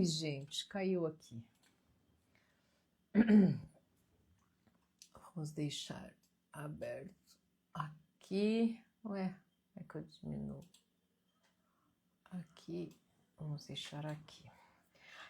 Ai, gente, caiu aqui. Vamos deixar aberto aqui. Ué, é que eu diminuo. Aqui, vamos deixar aqui.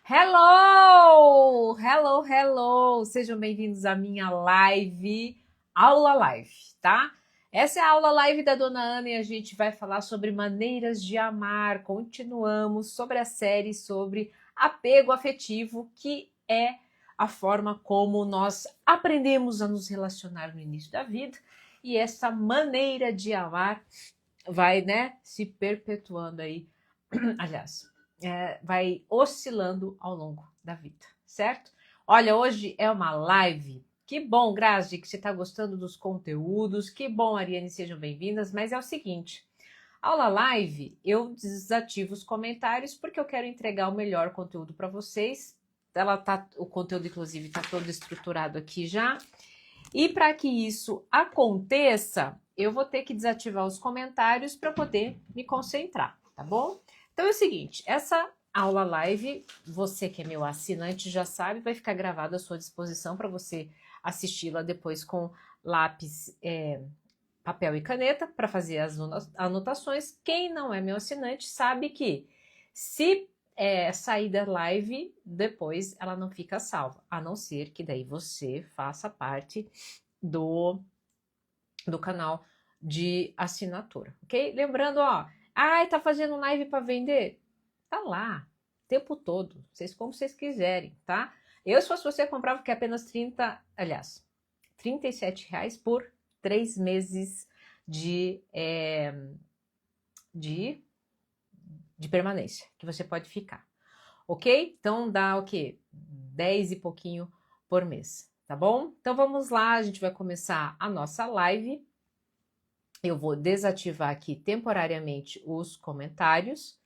Hello! Hello, hello! Sejam bem-vindos à minha live, aula live, tá? Essa é a aula live da Dona Ana e a gente vai falar sobre maneiras de amar. Continuamos sobre a série sobre apego afetivo, que é a forma como nós aprendemos a nos relacionar no início da vida. E essa maneira de amar vai, né, se perpetuando aí, aliás, vai oscilando ao longo da vida, certo? Olha, hoje é uma live. Que bom, Grazi, que você está gostando dos conteúdos. Que bom, Ariane, sejam bem-vindas. Mas é o seguinte, aula live, eu desativo os comentários porque eu quero entregar o melhor conteúdo para vocês. O conteúdo, inclusive, está todo estruturado aqui já. E para que isso aconteça, eu vou ter que desativar os comentários para poder me concentrar, tá bom? Então é o seguinte, essa aula live, você que é meu assinante já sabe, vai ficar gravada à sua disposição para você assisti-la depois com lápis, papel e caneta para fazer as anotações. Quem não é meu assinante sabe que se sair da live, depois ela não fica salva, a não ser que daí você faça parte do canal de assinatura, ok? Lembrando, ó, tá fazendo live para vender? Tá lá, o tempo todo, como vocês quiserem, tá? Eu, se fosse você, comprava que é apenas R$37 por 3 meses de permanência, que você pode ficar, ok? Então dá o quê? 10 e pouquinho por mês, tá bom? Então vamos lá, a gente vai começar a nossa live. Eu vou desativar aqui temporariamente os comentários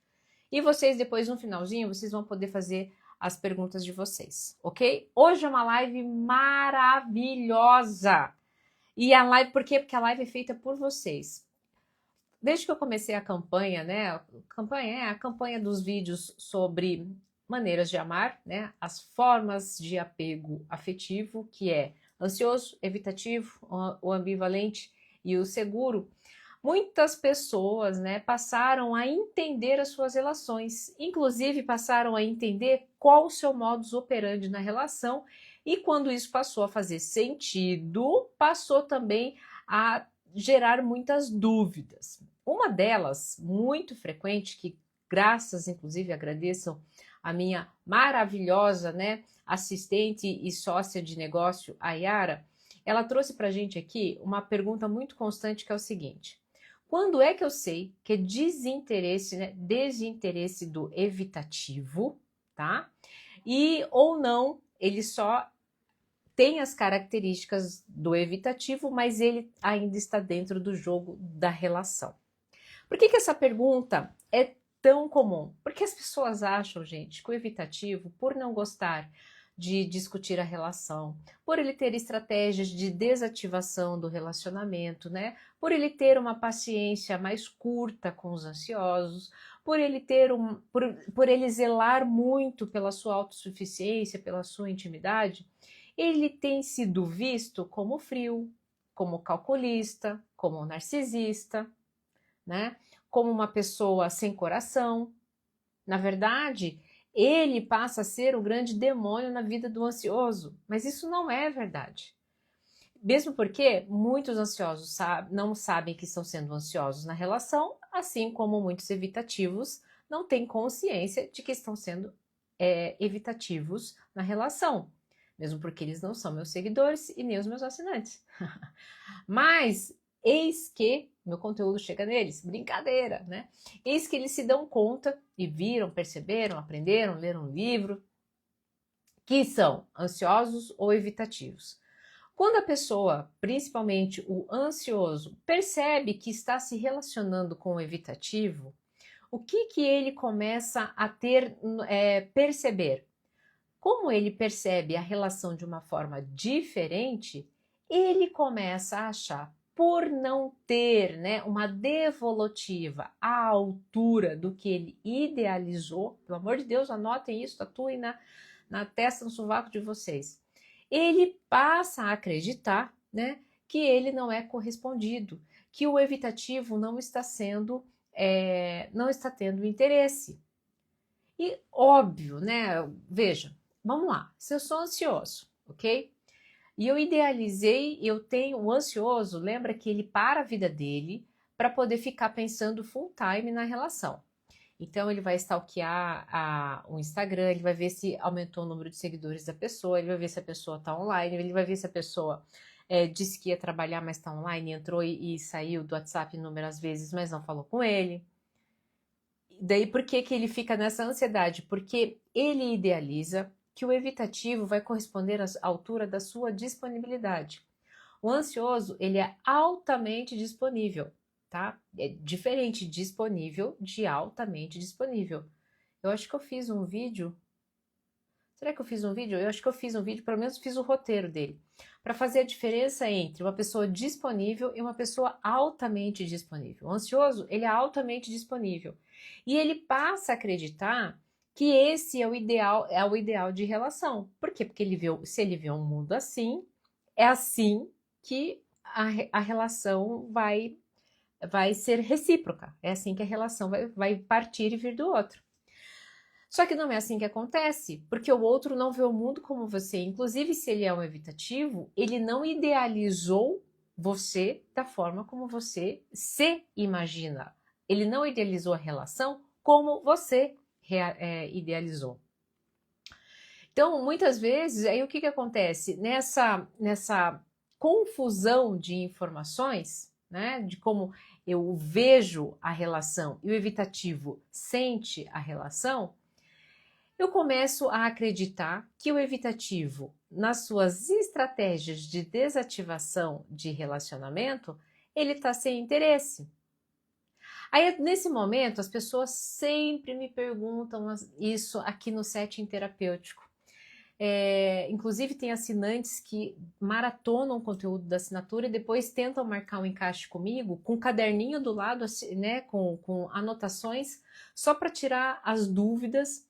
e vocês depois no finalzinho, vocês vão poder fazer as perguntas de vocês, ok? Hoje é uma live maravilhosa. E a live, por quê? Porque a live é feita por vocês. Desde que eu comecei a campanha, né? A campanha dos vídeos sobre maneiras de amar, né? As formas de apego afetivo, que é ansioso, evitativo, o ambivalente e o seguro. Muitas pessoas, né, passaram a entender as suas relações, inclusive passaram a entender qual o seu modus operandi na relação, e quando isso passou a fazer sentido, passou também a gerar muitas dúvidas. Uma delas, muito frequente, que graças, inclusive, agradeçam a minha maravilhosa, né, assistente e sócia de negócio, a Yara, ela trouxe para a gente aqui uma pergunta muito constante, que é o seguinte: quando é que eu sei que é desinteresse, né, desinteresse do evitativo, tá? E ou não, ele só tem as características do evitativo, mas ele ainda está dentro do jogo da relação. Por que essa pergunta é tão comum? Porque as pessoas acham, gente, que o evitativo, por não gostar de discutir a relação, por ele ter estratégias de desativação do relacionamento, né? Por ele ter uma paciência mais curta com os ansiosos, por ele ter por ele zelar muito pela sua autossuficiência, pela sua intimidade, ele tem sido visto como frio, como calculista, como narcisista, né? Como uma pessoa sem coração. Na verdade, ele passa a ser o grande demônio na vida do ansioso, mas isso não é verdade. Mesmo porque muitos ansiosos não sabem que estão sendo ansiosos na relação, assim como muitos evitativos não têm consciência de que estão sendo evitativos na relação, mesmo porque eles não são meus seguidores e nem os meus assinantes. Mas eis que meu conteúdo chega neles, brincadeira, né? Eis que eles se dão conta e viram, perceberam, aprenderam, leram um livro, que são ansiosos ou evitativos. Quando a pessoa, principalmente o ansioso, percebe que está se relacionando com o evitativo, o que ele começa a perceber? Como ele percebe a relação de uma forma diferente, ele começa a achar por não ter, né, uma devolutiva à altura do que ele idealizou, pelo amor de Deus, anotem isso, tatuem na testa, no sovaco de vocês. Ele passa a acreditar, né, que ele não é correspondido, que o evitativo não está sendo, não está tendo interesse. E óbvio, né? Veja, vamos lá. Se eu sou ansioso, ok? E eu idealizei, eu tenho o ansioso, lembra que ele para a vida dele para poder ficar pensando full time na relação. Então ele vai stalkear o Instagram, ele vai ver se aumentou o número de seguidores da pessoa, ele vai ver se a pessoa está online, ele vai ver se a pessoa disse que ia trabalhar, mas está online, entrou e saiu do WhatsApp inúmeras vezes, mas não falou com ele. Daí por que ele fica nessa ansiedade? Porque ele idealiza que o evitativo vai corresponder à altura da sua disponibilidade. O ansioso, ele é altamente disponível, tá? É diferente disponível de altamente disponível. Eu acho que eu fiz um vídeo. Será que eu fiz um vídeo? Eu acho que eu fiz um vídeo, pelo menos fiz o roteiro dele, para fazer a diferença entre uma pessoa disponível e uma pessoa altamente disponível. O ansioso, ele é altamente disponível. E ele passa a acreditar que esse é o ideal de relação. Por quê? Porque se ele vê um mundo assim, é assim que a relação vai ser recíproca. É assim que a relação vai partir e vir do outro. Só que não é assim que acontece, porque o outro não vê o mundo como você. Inclusive, se ele é um evitativo, ele não idealizou você da forma como você se imagina. Ele não idealizou a relação como você idealizou. Então, muitas vezes, aí o que acontece? Nessa confusão de informações, né, de como eu vejo a relação e o evitativo sente a relação, eu começo a acreditar que o evitativo, nas suas estratégias de desativação de relacionamento, ele está sem interesse. Aí, nesse momento, as pessoas sempre me perguntam isso aqui no setting terapêutico. Inclusive, tem assinantes que maratonam o conteúdo da assinatura e depois tentam marcar um encaixe comigo com um caderninho do lado, né, com anotações, só para tirar as dúvidas.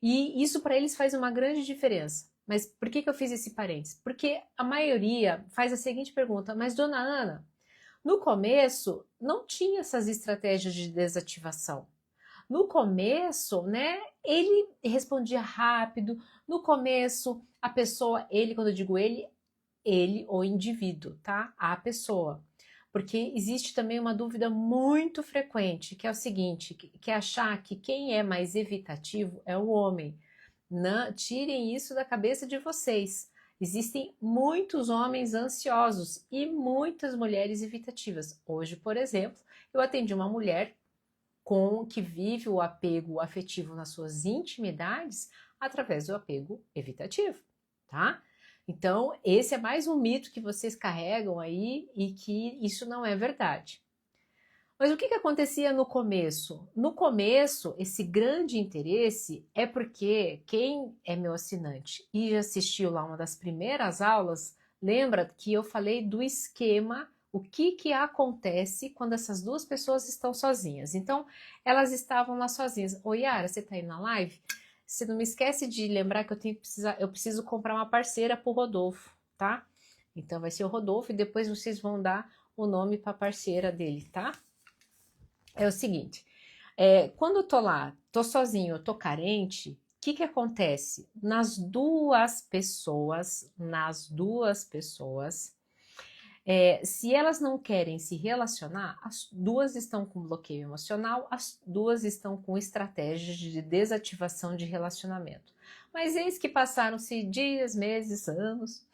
E isso para eles faz uma grande diferença. Mas por que eu fiz esse parênteses? Porque a maioria faz a seguinte pergunta: mas dona Ana, no começo não tinha essas estratégias de desativação. No começo, né, ele respondia rápido. No começo, a pessoa, ele, quando eu digo ele, o indivíduo, tá? A pessoa. Porque existe também uma dúvida muito frequente, que é o seguinte, que é achar que quem é mais evitativo é o homem. Não, tirem isso da cabeça de vocês. Existem muitos homens ansiosos e muitas mulheres evitativas. Hoje, por exemplo, eu atendi uma mulher que vive o apego afetivo nas suas intimidades através do apego evitativo, tá? Então, esse é mais um mito que vocês carregam aí e que isso não é verdade. Mas o que acontecia no começo? No começo, esse grande interesse é porque quem é meu assinante e assistiu lá uma das primeiras aulas, lembra que eu falei do esquema, o que acontece quando essas duas pessoas estão sozinhas. Então, elas estavam lá sozinhas. Ô Yara, você tá aí na live? Você não me esquece de lembrar que eu preciso comprar uma parceira pro Rodolfo, tá? Então vai ser o Rodolfo e depois vocês vão dar o nome para a parceira dele, tá? É o seguinte, quando eu tô lá, tô sozinho, eu tô carente, o que acontece? Nas duas pessoas, se elas não querem se relacionar, as duas estão com bloqueio emocional, as duas estão com estratégias de desativação de relacionamento. Mas eis que passaram-se dias, meses, anos,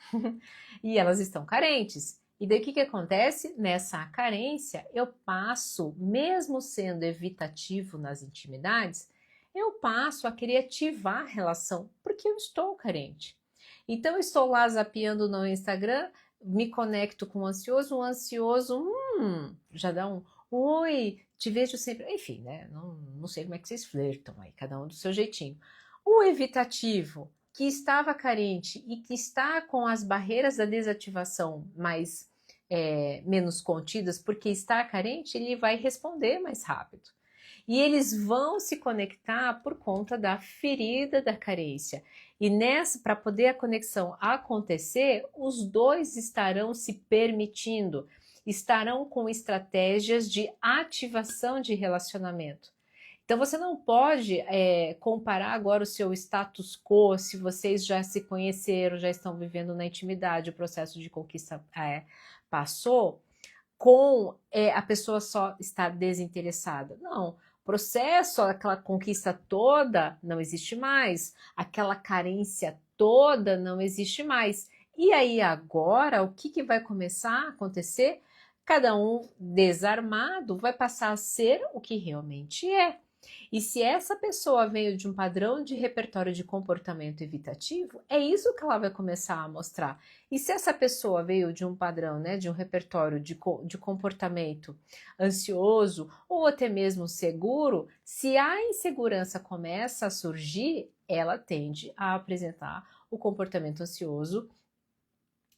e elas estão carentes. E daí o que acontece? Nessa carência, eu passo, mesmo sendo evitativo nas intimidades, eu passo a querer ativar a relação, porque eu estou carente. Então, eu estou lá zapeando no Instagram, me conecto com o ansioso já dá um oi, te vejo sempre, enfim, né? Não sei como é que vocês flertam aí, cada um do seu jeitinho. O evitativo, que estava carente e que está com as barreiras da desativação mais menos contidas, porque estar carente, ele vai responder mais rápido. E eles vão se conectar por conta da ferida da carência. E nessa, para poder a conexão acontecer, os dois estarão se permitindo, estarão com estratégias de ativação de relacionamento. Então você não pode comparar agora o seu status quo, se vocês já se conheceram, já estão vivendo na intimidade, o processo de conquista passou, com a pessoa só estar desinteressada. Não, o processo, aquela conquista toda não existe mais, aquela carência toda não existe mais. E aí agora, o que vai começar a acontecer? Cada um desarmado vai passar a ser o que realmente é. E se essa pessoa veio de um padrão de repertório de comportamento evitativo, é isso que ela vai começar a mostrar. E se essa pessoa veio de um padrão, né, de um repertório de comportamento ansioso ou até mesmo seguro, se a insegurança começa a surgir, ela tende a apresentar o comportamento ansioso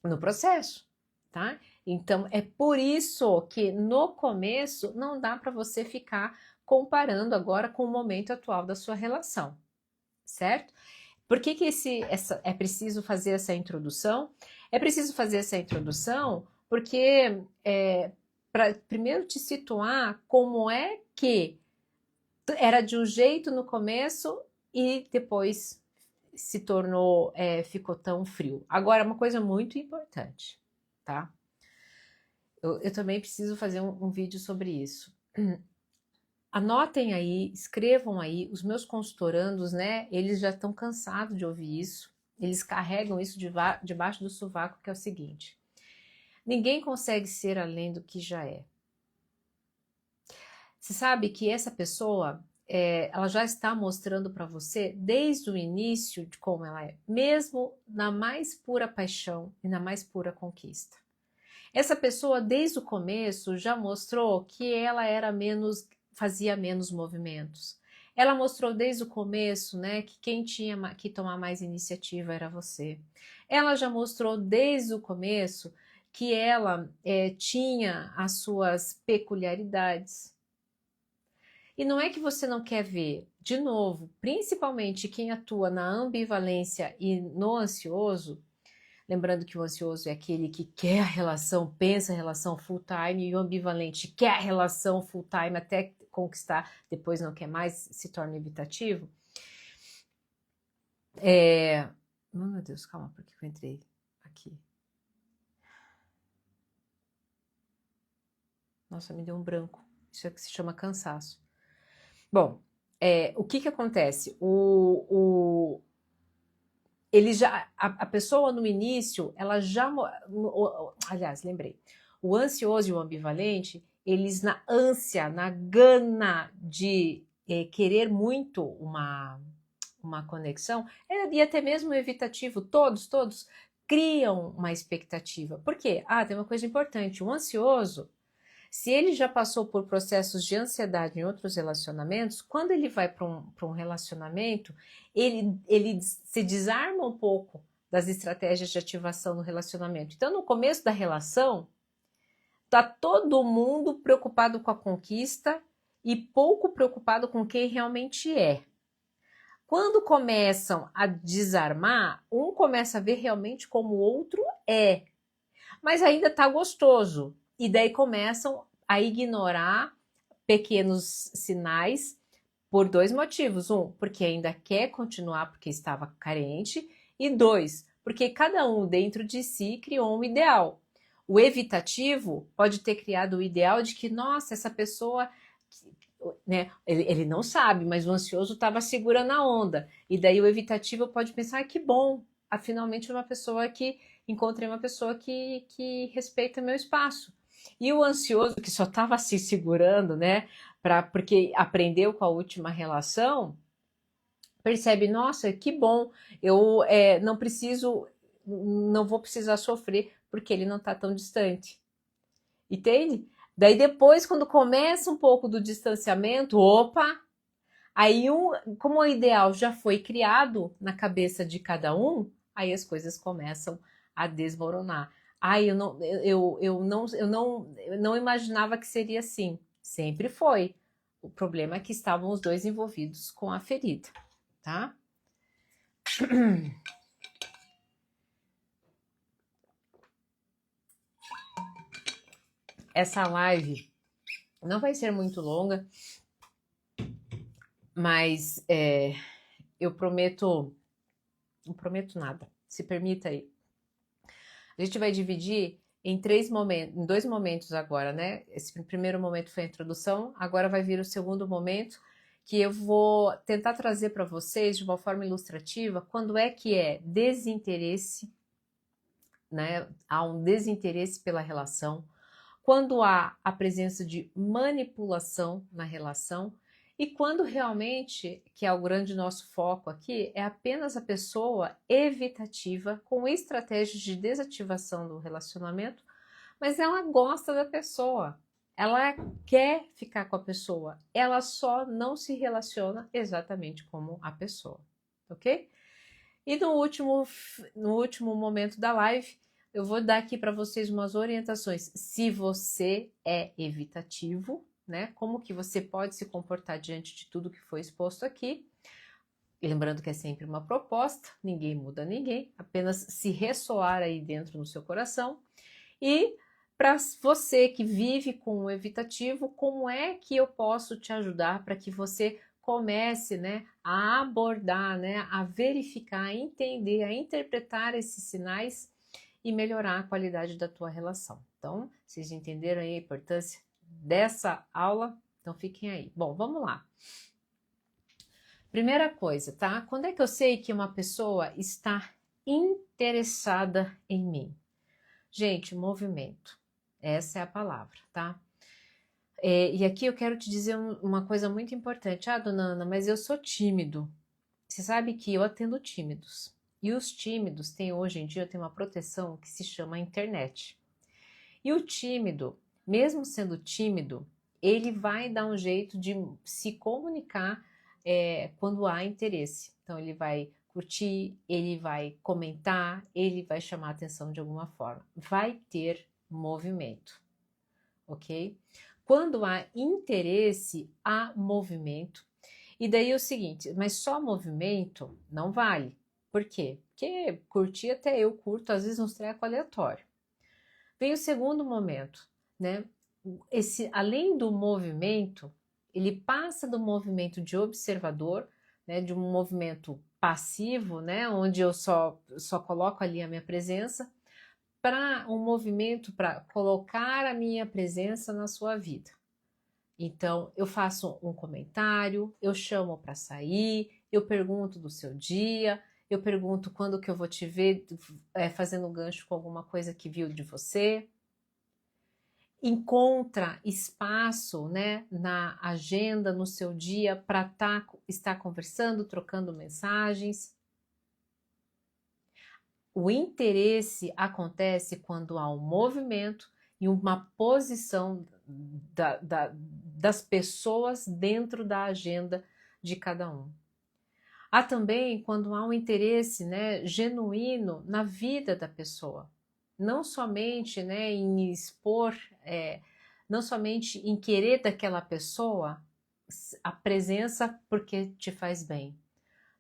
no processo, tá? Então é por isso que no começo não dá para você ficar comparando agora com o momento atual da sua relação, certo? Por que é preciso fazer essa introdução? É preciso fazer essa introdução porque para primeiro te situar como é que era de um jeito no começo e depois se tornou, ficou tão frio. Agora, uma coisa muito importante, tá? Eu também preciso fazer um vídeo sobre isso. Anotem aí, escrevam aí, os meus consultorandos, né, eles já estão cansados de ouvir isso, eles carregam isso debaixo do sovaco, que é o seguinte: ninguém consegue ser além do que já é. Você sabe que essa pessoa, ela já está mostrando para você, desde o início, de como ela é, mesmo na mais pura paixão e na mais pura conquista. Essa pessoa, desde o começo, já mostrou que ela era fazia menos movimentos. Ela mostrou desde o começo, né, que quem tinha que tomar mais iniciativa era você. Ela já mostrou desde o começo que ela tinha as suas peculiaridades. E não é que você não quer ver, de novo, principalmente quem atua na ambivalência e no ansioso. Lembrando que o ansioso é aquele que quer a relação, pensa a relação full time, e o ambivalente quer a relação full time até conquistar, depois não quer mais, se torna evitativo. Oh, meu Deus, calma, por que eu entrei aqui? Nossa, me deu um branco. Isso é que se chama cansaço. Bom, o que acontece? Ele já, a pessoa no início, ela já, aliás, lembrei, o ansioso e o ambivalente, eles na ânsia, na gana de querer muito uma conexão, e até mesmo o evitativo, todos criam uma expectativa. Por quê? Tem uma coisa importante, o ansioso, se ele já passou por processos de ansiedade em outros relacionamentos, quando ele vai para um relacionamento, ele se desarma um pouco das estratégias de ativação no relacionamento. Então, no começo da relação, tá todo mundo preocupado com a conquista e pouco preocupado com quem realmente é. Quando começam a desarmar, um começa a ver realmente como o outro é, mas ainda tá gostoso. E daí começam a ignorar pequenos sinais por dois motivos. Um, porque ainda quer continuar porque estava carente. E dois, porque cada um dentro de si criou um ideal. O evitativo pode ter criado o ideal de que, nossa, essa pessoa, né, ele não sabe, mas o ansioso estava segurando a onda. E daí o evitativo pode pensar, que bom, finalmente encontrei uma pessoa que respeita meu espaço. E o ansioso, que só estava se segurando, né, porque aprendeu com a última relação, percebe, nossa, que bom, eu não vou precisar sofrer, porque ele não está tão distante. Entende? Daí depois, quando começa um pouco do distanciamento, opa, aí como o ideal já foi criado na cabeça de cada um, aí as coisas começam a desmoronar. Ai, eu não imaginava que seria assim. Sempre foi. O problema é que estavam os dois envolvidos com a ferida, tá? Essa live não vai ser muito longa, mas eu prometo, não prometo nada. Se permita aí. A gente vai dividir em dois momentos agora, né? Esse primeiro momento foi a introdução, agora vai vir o segundo momento, que eu vou tentar trazer para vocês de uma forma ilustrativa quando é que é desinteresse, né? Há um desinteresse pela relação, quando há a presença de manipulação na relação e quando realmente, que é o grande nosso foco aqui, é apenas a pessoa evitativa com estratégias de desativação do relacionamento, mas ela gosta da pessoa, ela quer ficar com a pessoa, ela só não se relaciona exatamente como a pessoa, ok? E no último momento da live, eu vou dar aqui para vocês umas orientações. Se você é evitativo, né? Como que você pode se comportar diante de tudo que foi exposto aqui. Lembrando que é sempre uma proposta, ninguém muda ninguém, apenas se ressoar aí dentro no seu coração. E para você que vive com o evitativo, como é que eu posso te ajudar para que você comece, né, a abordar, né, a verificar, a entender, a interpretar esses sinais e melhorar a qualidade da tua relação. Então, vocês entenderam aí a importância dessa aula? Então fiquem aí. Bom, vamos lá. Primeira coisa, tá? Quando é que eu sei que uma pessoa está interessada em mim? Gente, movimento. Essa é a palavra, tá? E aqui eu quero te dizer uma coisa muito importante. Ah, dona Ana, mas eu sou tímido. Você sabe que eu atendo tímidos. E os tímidos têm hoje em dia tem uma proteção que se chama internet. E o tímido, mesmo sendo tímido, ele vai dar um jeito de se comunicar quando há interesse. Então ele vai curtir, ele vai comentar, ele vai chamar a atenção de alguma forma. Vai ter movimento, ok? Quando há interesse, há movimento. E daí é o seguinte, mas só movimento não vale. Por quê? Porque curtir até eu curto, às vezes uns trecos aleatórios. Vem o segundo momento, né? Além do movimento, ele passa do movimento de observador, né, de um movimento passivo, né, onde eu só coloco ali a minha presença, para um movimento para colocar a minha presença na sua vida. Então, eu faço um comentário, eu chamo para sair, eu pergunto do seu dia, eu pergunto quando que eu vou te ver fazendo gancho com alguma coisa que viu de você. Encontra espaço, né, na agenda, no seu dia, para estar conversando, trocando mensagens. O interesse acontece quando há um movimento e uma posição das pessoas dentro da agenda de cada um. Há também quando há um interesse, né, genuíno na vida da pessoa, não somente, né, em expor, não somente em querer daquela pessoa a presença porque te faz bem,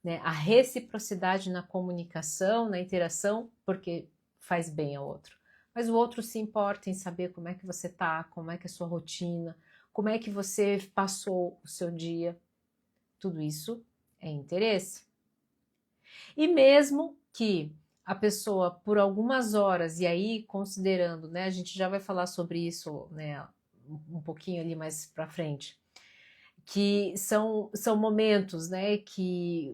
né, a reciprocidade na comunicação, na interação, porque faz bem ao outro. Mas o outro se importa em saber como é que você tá, como é que é a sua rotina, como é que você passou o seu dia. Tudo isso é interesse. E mesmo que a pessoa por algumas horas, e aí considerando, né, a gente já vai falar sobre isso, né, um pouquinho ali mais para frente, que são momentos, né, que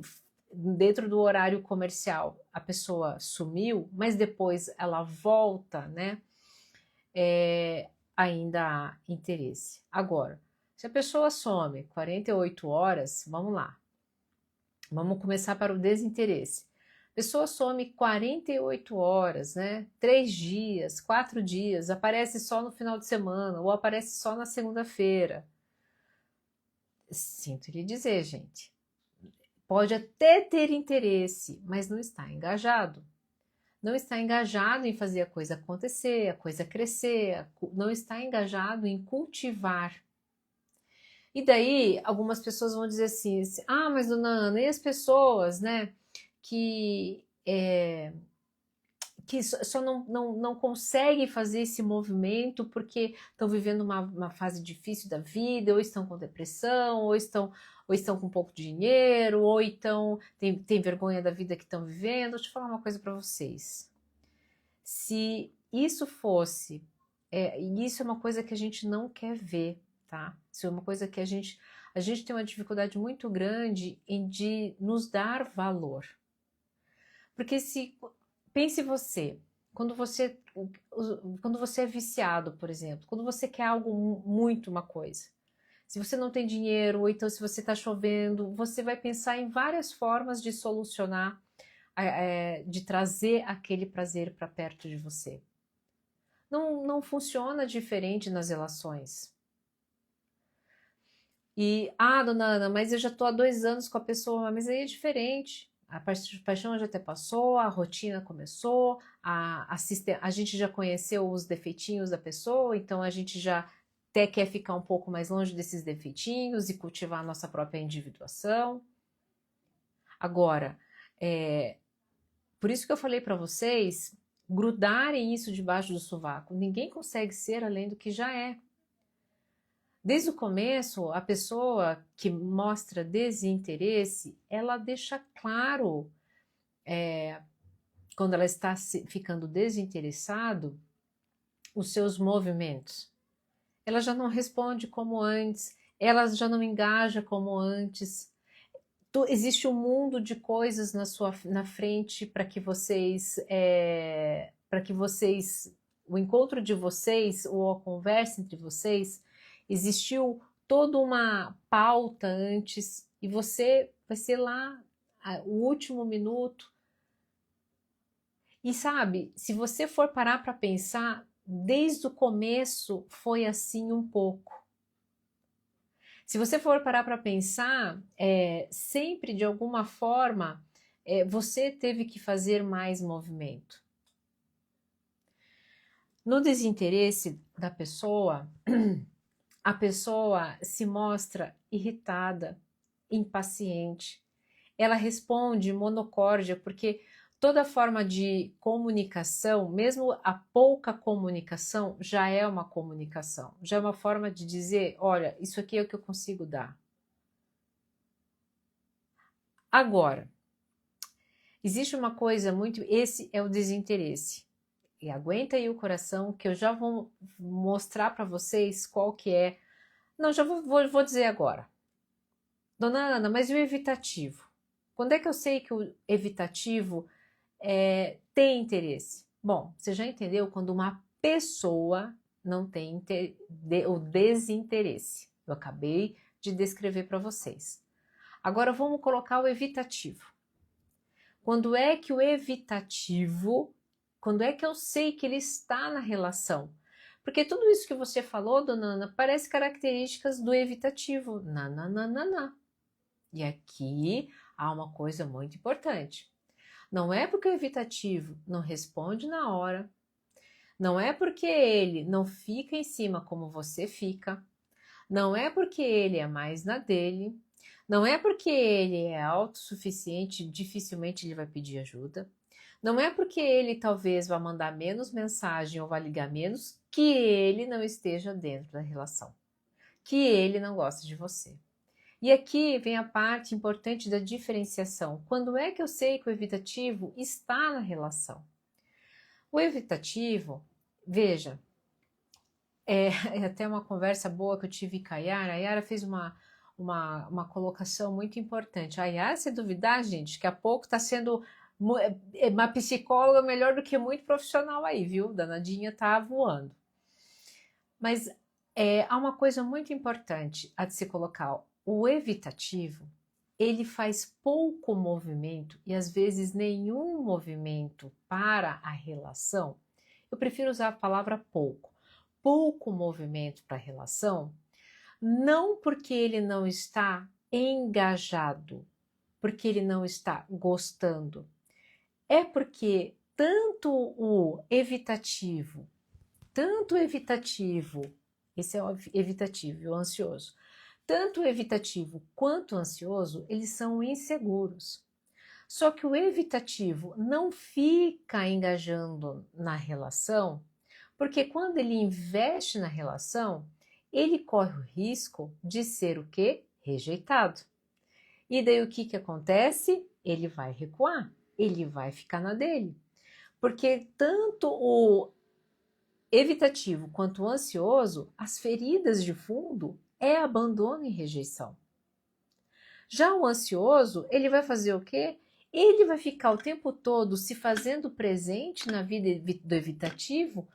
dentro do horário comercial a pessoa sumiu, mas depois ela volta, né, ainda há interesse. Agora, se a pessoa some 48 horas, vamos lá, vamos começar para o desinteresse. A pessoa some 48 horas, né? 3 dias, 4 dias, aparece só no final de semana ou aparece só na segunda-feira. Sinto lhe dizer, gente, pode até ter interesse, mas não está engajado. não está engajado em fazer a coisa acontecer, a coisa crescer, não está engajado em cultivar. E daí, algumas pessoas vão dizer assim, ah, mas dona Ana, e as pessoas, né, que, que só não conseguem fazer esse movimento porque estão vivendo uma fase difícil da vida, ou estão com depressão, ou estão com pouco dinheiro, ou então tem vergonha da vida que estão vivendo. Deixa eu falar uma coisa para vocês. Se isso fosse, e isso é uma coisa que a gente não quer ver, tá? Isso é uma coisa que a gente tem uma dificuldade muito grande de nos dar valor. Porque pense você, quando você, quando você é viciado, por exemplo, quando você quer algo muito, uma coisa, se você não tem dinheiro, ou então se você está chovendo, você vai pensar em várias formas de solucionar, de trazer aquele prazer para perto de você. Não funciona diferente nas relações. E, dona Ana, mas eu já estou há 2 anos com a pessoa, mas aí é diferente. A paixão já até passou, a rotina começou, a gente já conheceu os defeitinhos da pessoa, então a gente já até quer ficar um pouco mais longe desses defeitinhos e cultivar a nossa própria individuação. Agora, por isso que eu falei para vocês grudarem isso debaixo do sovaco. Ninguém consegue ser além do que já é. Desde o começo, a pessoa que mostra desinteresse, ela deixa claro, quando ela está ficando desinteressado, os seus movimentos. Ela já não responde como antes, ela já não engaja como antes. Existe um mundo de coisas na frente para que vocês, o encontro de vocês ou a conversa entre vocês, existiu toda uma pauta antes e você vai ser lá o último minuto. E sabe, se você for parar para pensar, desde o começo foi assim um pouco. Se você for parar para pensar, sempre de alguma forma você teve que fazer mais movimento. No desinteresse da pessoa, a pessoa se mostra irritada, impaciente. Ela responde monocórdia, porque toda forma de comunicação, mesmo a pouca comunicação, já é uma comunicação, já é uma forma de dizer, olha, isso aqui é o que eu consigo dar. Agora, existe uma coisa muito, esse é o desinteresse. E aguenta aí o coração, que eu já vou mostrar para vocês qual que é. Não, já vou dizer agora. Dona Ana, mas e o evitativo? Quando é que eu sei que o evitativo tem interesse? Bom, você já entendeu quando uma pessoa não tem o desinteresse. Eu acabei de descrever para vocês. Agora vamos colocar o evitativo. Quando é que o evitativo, quando é que eu sei que ele está na relação? Porque tudo isso que você falou, dona Ana, parece características do evitativo. Não. E aqui há uma coisa muito importante. Não é porque o evitativo não responde na hora, não é porque ele não fica em cima como você fica, não é porque ele é mais na dele, não é porque ele é autossuficiente, dificilmente ele vai pedir ajuda, não é porque ele talvez vá mandar menos mensagem ou vá ligar menos, que ele não esteja dentro da relação, que ele não gosta de você. E aqui vem a parte importante da diferenciação. Quando é que eu sei que o evitativo está na relação? O evitativo, veja, é até uma conversa boa que eu tive com a Yara. A Yara fez uma colocação muito importante. A Yara, se duvidar, gente, daqui a pouco está sendo uma psicóloga melhor do que muito profissional aí, viu? Danadinha tá voando. Mas há uma coisa muito importante a de se colocar. O evitativo, ele faz pouco movimento e às vezes nenhum movimento para a relação. Eu prefiro usar a palavra pouco. Pouco movimento para a relação, não porque ele não está engajado, porque ele não está gostando. É porque tanto o evitativo, esse é o evitativo e o ansioso, tanto o evitativo quanto o ansioso, eles são inseguros. Só que o evitativo não fica engajando na relação, porque quando ele investe na relação, ele corre o risco de ser o quê? Rejeitado. E daí o que acontece? Ele vai recuar, ele vai ficar na dele. Porque tanto o evitativo quanto o ansioso, as feridas de fundo é abandono e rejeição. Já o ansioso, ele vai fazer o quê? Ele vai ficar o tempo todo se fazendo presente na vida do evitativo,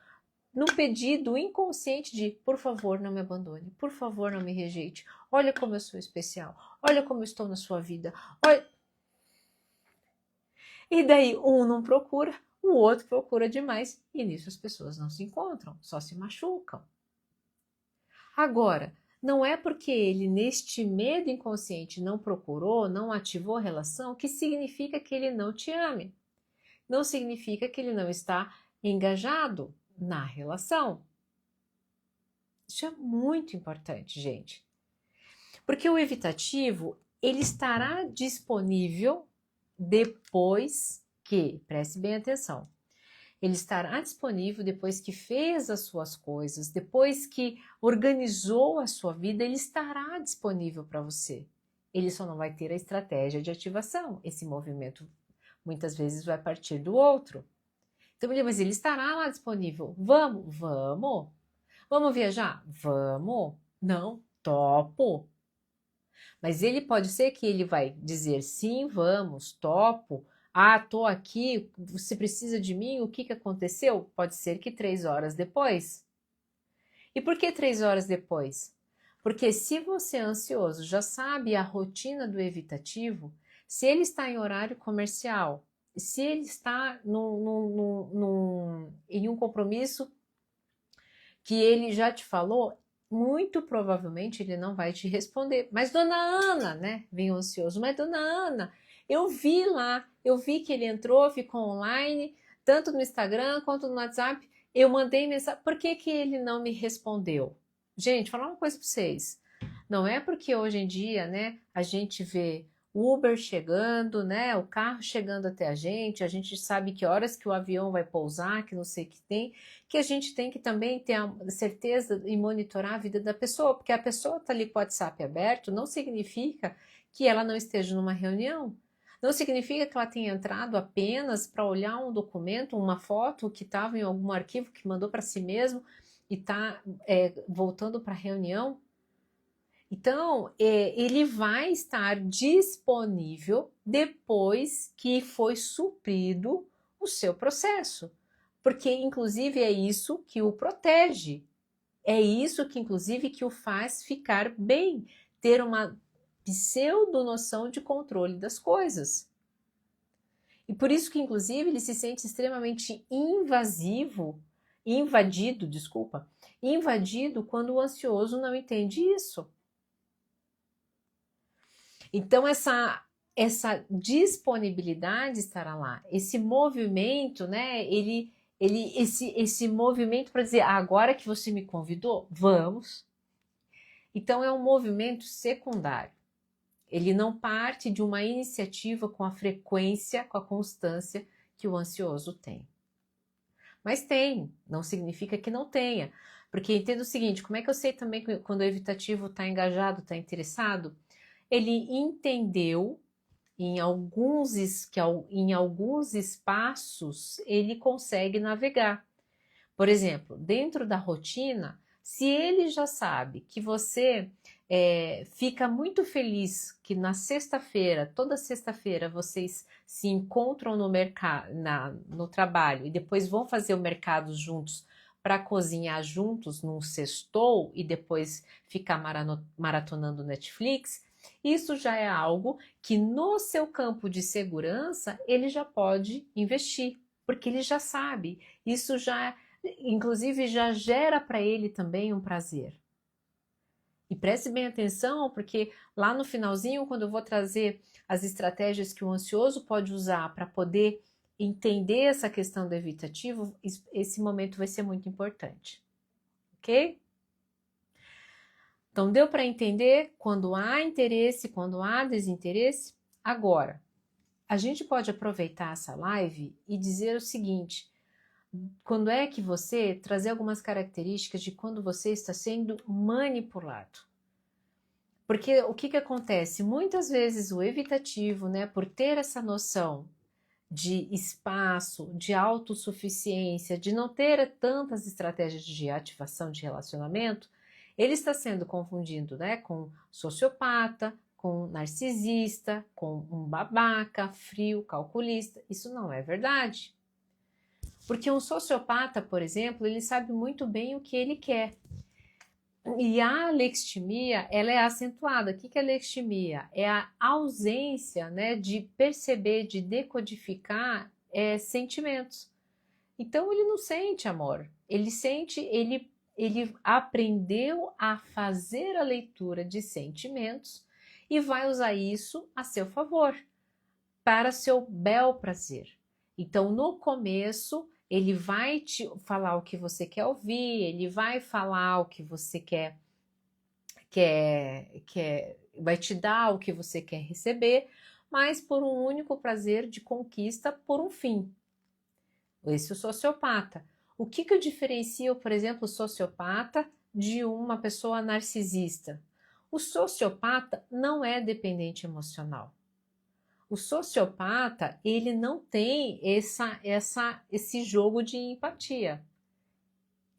num pedido inconsciente de, por favor, não me abandone, por favor, não me rejeite, olha como eu sou especial, olha como eu estou na sua vida, olha... E daí um não procura, o outro procura demais, e nisso as pessoas não se encontram, só se machucam. Agora, não é porque ele, neste medo inconsciente, não procurou, não ativou a relação, que significa que ele não te ame. Não significa que ele não está engajado na relação. Isso é muito importante, gente. Porque o evitativo, ele estará disponível depois que, preste bem atenção, ele estará disponível depois que fez as suas coisas, depois que organizou a sua vida, ele estará disponível para você. Ele só não vai ter a estratégia de ativação. Esse movimento muitas vezes vai partir do outro. Então, mas ele estará lá disponível. Vamos, vamos. Vamos viajar? Vamos. Não, topo. Mas ele pode ser que ele vai dizer sim, vamos, topo. Ah, tô aqui, você precisa de mim? O que aconteceu? Pode ser que 3 horas depois. E por que 3 horas depois? Porque se você é ansioso, já sabe a rotina do evitativo, se ele está em horário comercial, se ele está em um compromisso que ele já te falou, muito provavelmente ele não vai te responder. Mas dona Ana, né? Vem o ansioso, mas dona Ana, eu vi lá, eu vi que ele entrou, ficou online, tanto no Instagram quanto no WhatsApp, eu mandei mensagem, por que ele não me respondeu? Gente, falar uma coisa para vocês, não é porque hoje em dia, né, a gente vê Uber chegando, né, o carro chegando até a gente sabe que horas que o avião vai pousar, que não sei o que tem, que a gente tem que também ter a certeza e monitorar a vida da pessoa, porque a pessoa está ali com o WhatsApp aberto, não significa que ela não esteja numa reunião, não significa que ela tenha entrado apenas para olhar um documento, uma foto que estava em algum arquivo que mandou para si mesmo e está voltando para a reunião. Então, ele vai estar disponível depois que foi suprido o seu processo. Porque, inclusive, é isso que o protege. É isso que, inclusive, que o faz ficar bem. Ter uma pseudo-noção de controle das coisas. E por isso que, inclusive, ele se sente extremamente invadido quando o ansioso não entende isso. Então, essa disponibilidade estará lá, esse movimento, né? Esse movimento para dizer, agora que você me convidou, vamos. Então, é um movimento secundário. Ele não parte de uma iniciativa com a frequência, com a constância que o ansioso tem. Mas tem, não significa que não tenha. Porque entenda o seguinte, como é que eu sei também quando o evitativo está engajado, está interessado? Ele entendeu em alguns espaços ele consegue navegar. Por exemplo, dentro da rotina, se ele já sabe que você fica muito feliz que na sexta-feira, toda sexta-feira, vocês se encontram no trabalho e depois vão fazer o mercado juntos para cozinhar juntos num sextou e depois ficar maratonando Netflix, isso já é algo que no seu campo de segurança ele já pode investir, porque ele já sabe, isso já, inclusive, já gera para ele também um prazer. E preste bem atenção, porque lá no finalzinho, quando eu vou trazer as estratégias que o ansioso pode usar para poder entender essa questão do evitativo, esse momento vai ser muito importante, ok? Então, deu para entender quando há interesse, quando há desinteresse? Agora, a gente pode aproveitar essa live e dizer o seguinte: quando é que você trazer algumas características de quando você está sendo manipulado? Porque o que acontece? Muitas vezes o evitativo, né, por ter essa noção de espaço, de autossuficiência, de não ter tantas estratégias de ativação de relacionamento, ele está sendo confundido, né, com sociopata, com narcisista, com um babaca, frio, calculista. Isso não é verdade. Porque um sociopata, por exemplo, ele sabe muito bem o que ele quer. E a alexithymia, ela é acentuada. O que é alexithymia? É a ausência, né, de perceber, de decodificar sentimentos. Então ele não sente amor, ele sente, ele aprendeu a fazer a leitura de sentimentos e vai usar isso a seu favor, para seu bel prazer. Então no começo ele vai te falar o que você quer ouvir, ele vai falar o que você quer, vai te dar o que você quer receber, mas por um único prazer de conquista, por um fim. Esse é o sociopata. O que eu diferencio, por exemplo, o sociopata de uma pessoa narcisista? O sociopata não é dependente emocional. O sociopata, ele não tem esse jogo de empatia.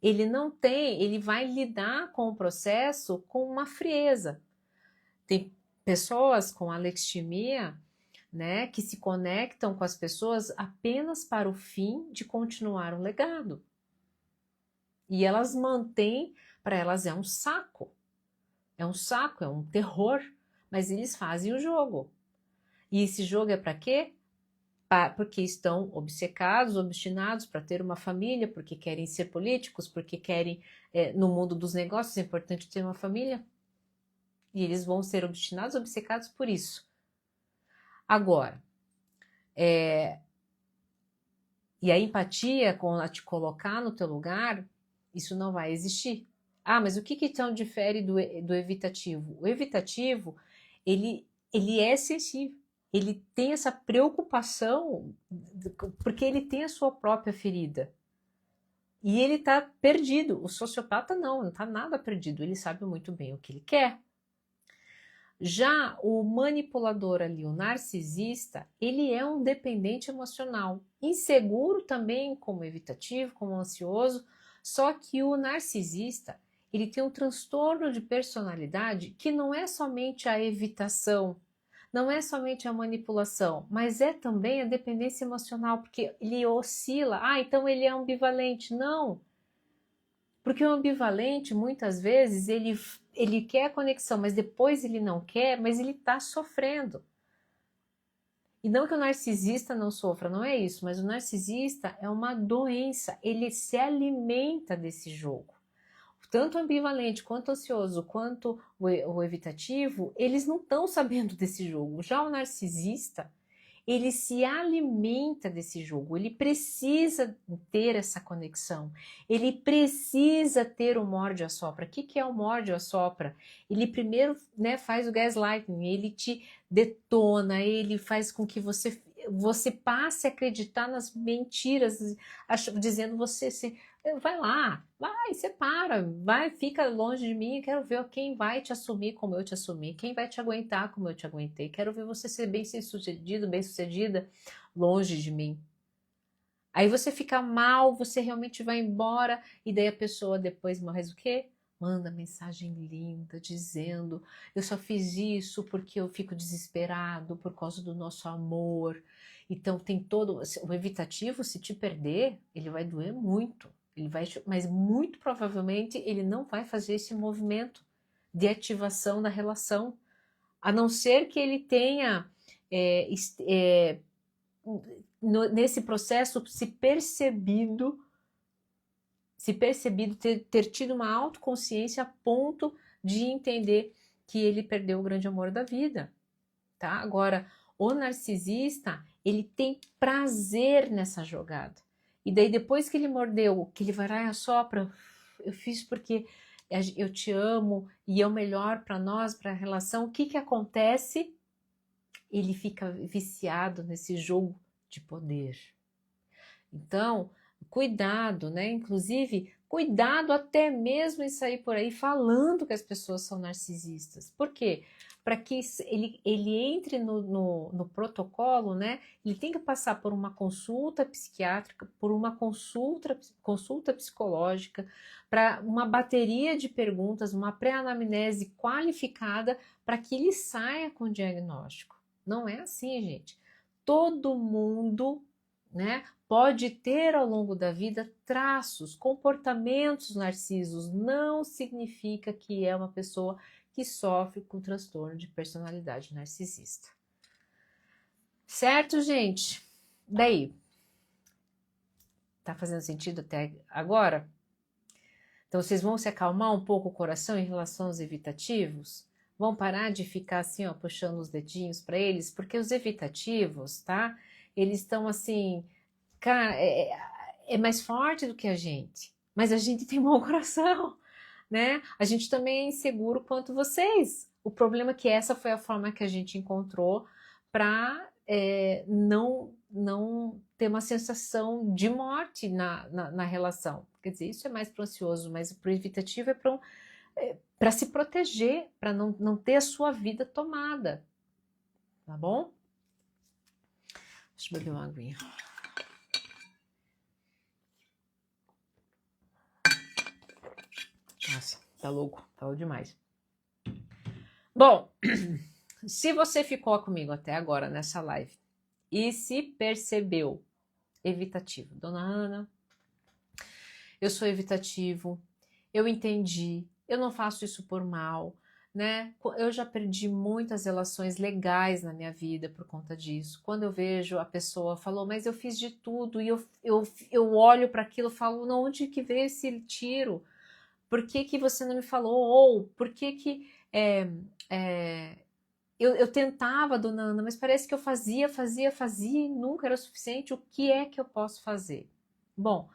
Ele não tem, ele vai lidar com o processo com uma frieza. Tem pessoas com alexithymia, né, que se conectam com as pessoas apenas para o fim de continuar um legado. E elas mantêm, para elas é um saco, é um terror, mas eles fazem o jogo. E esse jogo é para quê? Porque estão obcecados, obstinados para ter uma família, porque querem ser políticos, porque querem, no mundo dos negócios, é importante ter uma família. E eles vão ser obstinados, obcecados por isso. Agora, e a empatia, com a te colocar no teu lugar, isso não vai existir. Ah, mas o que então difere do evitativo? O evitativo, ele é sensível. Ele tem essa preocupação, porque ele tem a sua própria ferida. E ele está perdido. O sociopata não está nada perdido. Ele sabe muito bem o que ele quer. Já o manipulador ali, o narcisista, ele é um dependente emocional, inseguro também, como evitativo, como ansioso, só que o narcisista, ele tem um transtorno de personalidade que não é somente a evitação, não é somente a manipulação, mas é também a dependência emocional, porque ele oscila. Ah, então ele é ambivalente. Não, porque o ambivalente, muitas vezes, ele quer a conexão, mas depois ele não quer, mas ele está sofrendo. E não que o narcisista não sofra, não é isso, mas o narcisista é uma doença, ele se alimenta desse jogo. Tanto o ambivalente, quanto o ansioso, quanto o evitativo, eles não estão sabendo desse jogo. Já o narcisista, ele se alimenta desse jogo, ele precisa ter essa conexão, ele precisa ter o morde-a-sopra. O que é o morde-a-sopra? Ele primeiro, né, faz o gaslighting, ele te detona, ele faz com que você passe a acreditar nas mentiras, dizendo você vai lá, vai, separa, vai, fica longe de mim, eu quero ver quem vai te assumir como eu te assumi, quem vai te aguentar como eu te aguentei, quero ver você ser bem-sucedido, bem-sucedida, longe de mim. Aí você fica mal, você realmente vai embora, e daí a pessoa depois mais o quê? Manda mensagem linda, dizendo, eu só fiz isso porque eu fico desesperado por causa do nosso amor. Então tem todo, o evitativo, se te perder, ele vai doer muito. Mas muito provavelmente ele não vai fazer esse movimento de ativação da relação, a não ser que ele tenha nesse processo se percebido ter tido uma autoconsciência a ponto de entender que ele perdeu o grande amor da vida, tá? Agora, o narcisista, ele tem prazer nessa jogada. E daí depois que ele mordeu, que ele vai lá e assopra, eu fiz porque eu te amo e é o melhor para nós, para a relação. O que que acontece? Ele fica viciado nesse jogo de poder. Então, cuidado, né? Inclusive, cuidado até mesmo em sair por aí falando que as pessoas são narcisistas. Por quê? Para que ele entre no protocolo, né? Ele tem que passar por uma consulta psiquiátrica, por uma consulta psicológica, para uma bateria de perguntas, uma pré-anamnese qualificada para que ele saia com o diagnóstico. Não é assim, gente. Todo mundo, né, pode ter ao longo da vida traços, comportamentos narcisos. Não significa que é uma pessoa que sofre com transtorno de personalidade narcisista. Certo, gente? Daí, tá fazendo sentido até agora? Então vocês vão se acalmar um pouco o coração em relação aos evitativos? Vão parar de ficar assim, ó, puxando os dedinhos para eles? Porque os evitativos, tá? Eles estão assim, cara, é mais forte do que a gente, mas a gente tem mau coração, né? A gente também é inseguro quanto vocês. O problema é que essa foi a forma que a gente encontrou para não ter uma sensação de morte na relação. Quer dizer, isso é mais para o ansioso, mas para o evitativo é para se proteger, para não ter a sua vida tomada, tá bom? Deixa eu beber uma aguinha. Nossa, tá louco, falou demais. Bom, se você ficou comigo até agora nessa live e se percebeu evitativo, dona Ana, eu sou evitativo, eu entendi, eu não faço isso por mal, né? Eu já perdi muitas relações legais na minha vida por conta disso. Quando eu vejo a pessoa falou, mas eu fiz de tudo, e eu olho para aquilo e falo, não, onde que veio esse tiro? Por que que você não me falou? Ou por que que eu tentava, dona Ana, mas parece que eu fazia e nunca era o suficiente. O que é que eu posso fazer? Bom,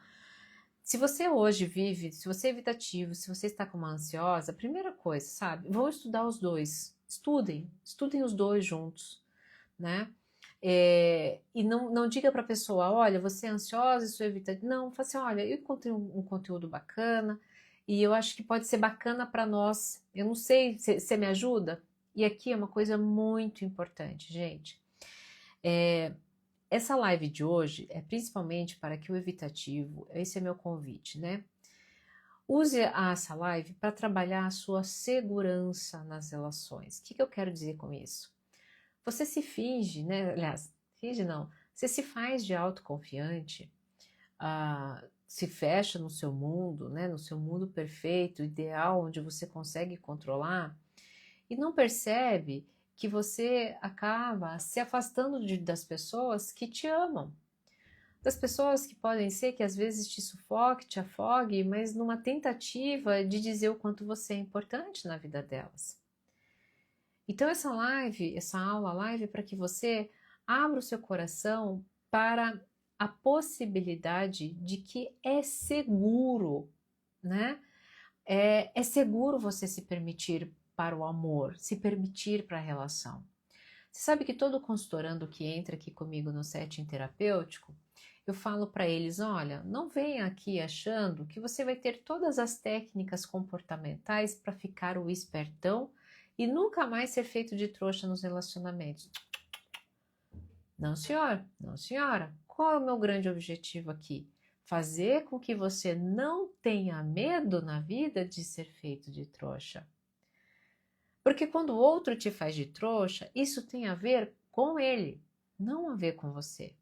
se você hoje vive, se você é evitativo, se você está com uma ansiosa, primeira coisa, sabe? Vão estudar os dois. Estudem os dois juntos, né? E não diga para a pessoa, olha, você é ansiosa, isso evita. Não, fala assim, olha, eu encontrei um conteúdo bacana e eu acho que pode ser bacana para nós. Eu não sei, você me ajuda? E aqui é uma coisa muito importante, gente. Essa live de hoje é principalmente para que o evitativo, esse é meu convite, né? Use essa live para trabalhar a sua segurança nas relações. O que eu quero dizer com isso? Você se finge, né? Aliás, finge não. Você se faz de autoconfiante, se fecha no seu mundo, né? No seu mundo perfeito, ideal, onde você consegue controlar e não percebe que você acaba se afastando das pessoas que te amam. Das pessoas que podem ser que às vezes te sufoque, te afogue, mas numa tentativa de dizer o quanto você é importante na vida delas. Então essa live é para que você abra o seu coração para a possibilidade de que é seguro, né? É seguro você se permitir para o amor, se permitir para a relação. Você sabe que todo consultorando que entra aqui comigo no setting terapêutico, eu falo para eles, olha, não venha aqui achando que você vai ter todas as técnicas comportamentais para ficar o espertão e nunca mais ser feito de trouxa nos relacionamentos. Não, senhor, não, senhora. Qual é o meu grande objetivo aqui? Fazer com que você não tenha medo na vida de ser feito de trouxa. Porque quando o outro te faz de trouxa, isso tem a ver com ele, não a ver com você.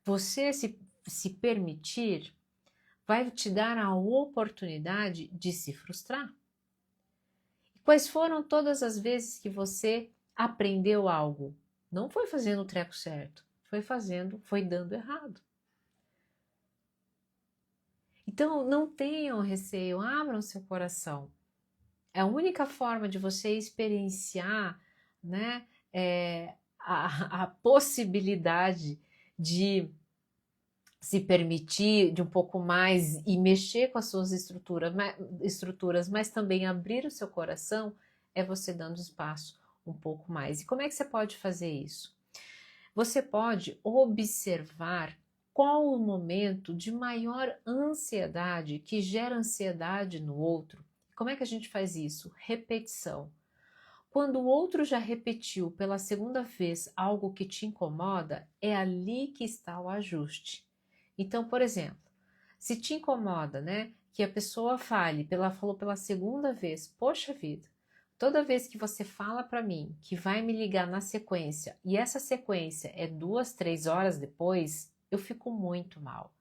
Você se permitir vai te dar a oportunidade de se frustrar. E quais foram todas as vezes que você aprendeu algo? Não foi fazendo o treco certo, foi dando errado. Então não tenham receio, abram seu coração. É a única forma de você experienciar, né, a possibilidade de se permitir de um pouco mais e mexer com as suas estruturas, mas também abrir o seu coração, é você dando espaço um pouco mais. E como é que você pode fazer isso? Você pode observar qual o momento de maior ansiedade que gera ansiedade no outro. Como é que a gente faz isso? Repetição. Quando o outro já repetiu pela segunda vez algo que te incomoda, é ali que está o ajuste. Então, por exemplo, se te incomoda, né, que a pessoa falou pela segunda vez, poxa vida, toda vez que você fala para mim que vai me ligar na sequência e essa sequência é 2, 3 horas depois, eu fico muito mal.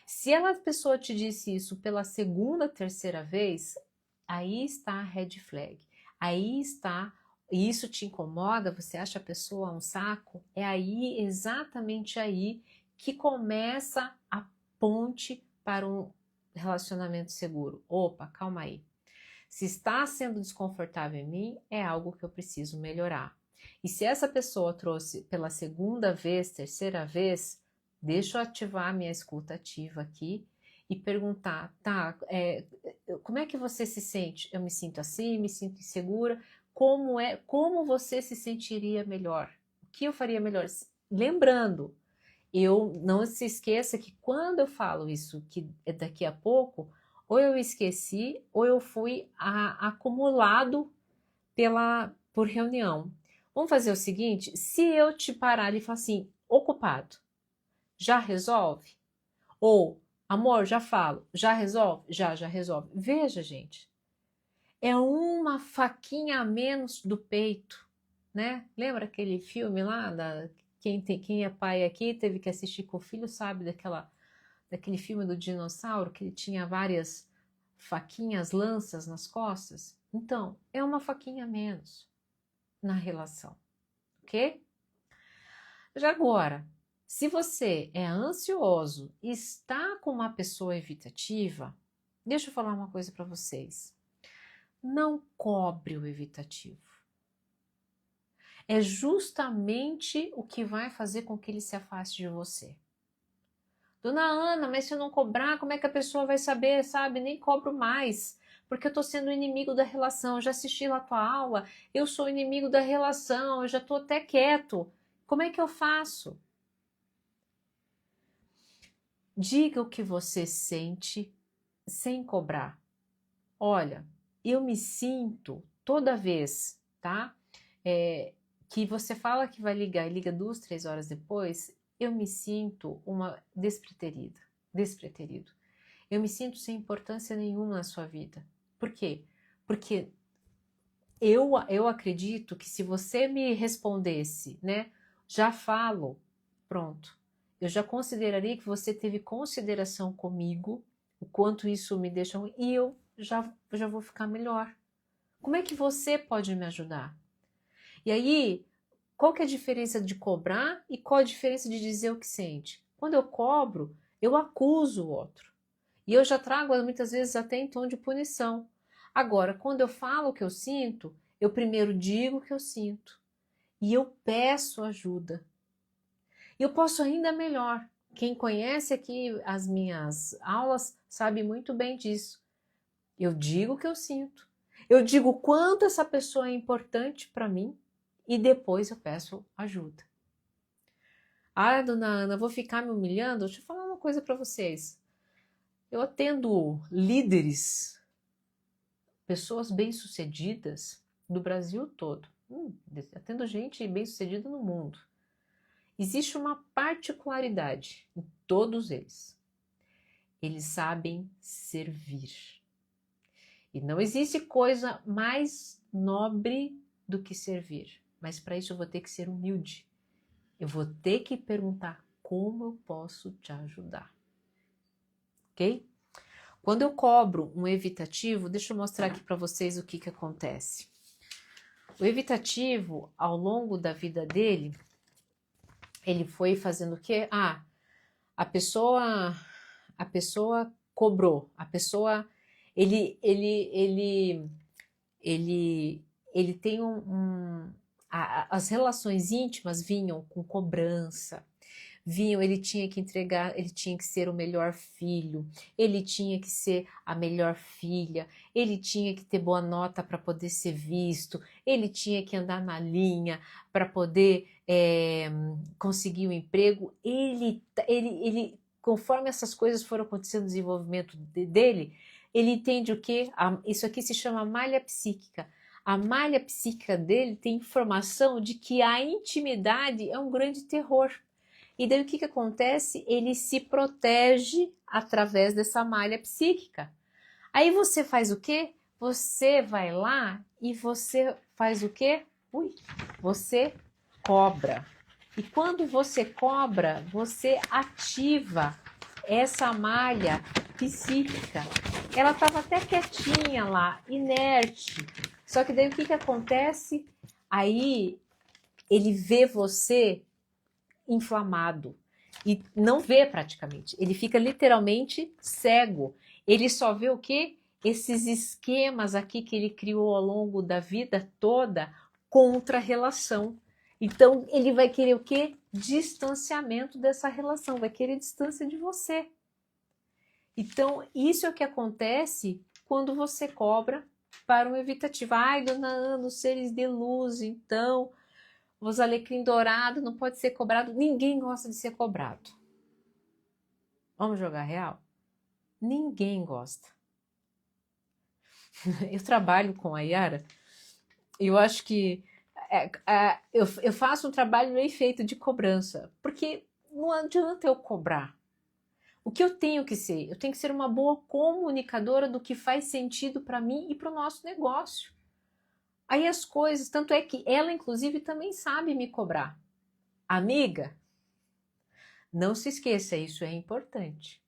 Se a pessoa te disse isso pela segunda, terceira vez, aí está a red flag. Aí está, e isso te incomoda, você acha a pessoa um saco, é aí, exatamente aí, que começa a ponte para um relacionamento seguro. Opa, calma aí. Se está sendo desconfortável em mim, é algo que eu preciso melhorar. E se essa pessoa trouxe pela segunda vez, terceira vez, deixa eu ativar a minha escuta ativa aqui e perguntar, tá, como é que você se sente? Eu me sinto assim, me sinto insegura. Como você se sentiria melhor? O que eu faria melhor? Lembrando, eu não se esqueça que quando eu falo isso, que é daqui a pouco, ou eu esqueci, ou eu fui acumulado por reunião. Vamos fazer o seguinte: se eu te parar e falar assim, ocupado, já resolve? Ou, amor, já falo, já resolve? Já resolve. Veja, gente, é uma faquinha a menos do peito, né? Lembra aquele filme lá quem é pai aqui teve que assistir com o filho, sabe daquele filme do dinossauro que ele tinha várias faquinhas, lanças nas costas? Então, é uma faquinha a menos na relação, ok? Já agora, se você é ansioso e está com uma pessoa evitativa, deixa eu falar uma coisa para vocês. Não cobre o evitativo. É justamente o que vai fazer com que ele se afaste de você. Dona Ana, mas se eu não cobrar, como é que a pessoa vai saber, sabe? Nem cobro mais, porque eu estou sendo inimigo da relação. Eu já assisti lá a tua aula, eu sou inimigo da relação, eu já estou até quieto. Como é que eu faço? Diga o que você sente sem cobrar. Olha, eu me sinto toda vez, tá? Que você fala que vai ligar e liga 2, 3 horas depois, eu me sinto uma despreterido. Eu me sinto sem importância nenhuma na sua vida. Por quê? Porque eu acredito que se você me respondesse, né, já falo, pronto. Eu já consideraria que você teve consideração comigo, o quanto isso me deixa ruim, e eu já vou ficar melhor. Como é que você pode me ajudar? E aí, qual que é a diferença de cobrar e qual a diferença de dizer o que sente? Quando eu cobro, eu acuso o outro. E eu já trago muitas vezes até em tom de punição. Agora, quando eu falo o que eu sinto, eu primeiro digo o que eu sinto. E eu peço ajuda. E eu posso ainda melhor. Quem conhece aqui as minhas aulas sabe muito bem disso. Eu digo o que eu sinto. Eu digo o quanto essa pessoa é importante para mim e depois eu peço ajuda. Ah, dona Ana, vou ficar me humilhando? Deixa eu falar uma coisa para vocês. Eu atendo líderes, pessoas bem-sucedidas do Brasil todo. Atendo gente bem-sucedida no mundo. Existe uma particularidade em todos eles. Eles sabem servir. E não existe coisa mais nobre do que servir. Mas para isso eu vou ter que ser humilde. Eu vou ter que perguntar como eu posso te ajudar. Ok? Quando eu cobro um evitativo, deixa eu mostrar aqui para vocês o que acontece. O evitativo, ao longo da vida dele, ele foi fazendo o quê? A pessoa cobrou, ele, ele, ele, ele tem as relações íntimas vinham com cobrança, ele tinha que entregar, ele tinha que ser o melhor filho, ele tinha que ser a melhor filha, ele tinha que ter boa nota para poder ser visto, ele tinha que andar na linha para poder conseguir um emprego. Ele, conforme essas coisas foram acontecendo no desenvolvimento dele, ele entende o quê? Isso aqui se chama malha psíquica. A malha psíquica dele tem informação de que a intimidade é um grande terror. E daí o que acontece? Ele se protege através dessa malha psíquica. Aí você faz o quê? Você vai lá e você faz o quê? Você cobra. E quando você cobra, você ativa essa malha psíquica. Ela estava até quietinha lá, inerte. Só que daí o que acontece? Aí ele vê você inflamado e não vê praticamente. Ele fica literalmente cego. Ele só vê o quê? Esses esquemas aqui que ele criou ao longo da vida toda contra a relação. Então ele vai querer o quê? Distanciamento dessa relação, vai querer distância de você. Então isso é o que acontece quando você cobra para um evitativo. Ai, dona Ana, os seres de luz, então os alecrim dourado não pode ser cobrado. Ninguém gosta de ser cobrado. Vamos jogar real? Ninguém gosta. Eu trabalho com a Yara e eu acho que eu faço um trabalho bem feito de cobrança, porque não adianta eu cobrar. O que eu tenho que ser? Eu tenho que ser uma boa comunicadora do que faz sentido para mim e para o nosso negócio. Aí as coisas, tanto é que ela inclusive também sabe me cobrar. Amiga, não se esqueça, isso é importante.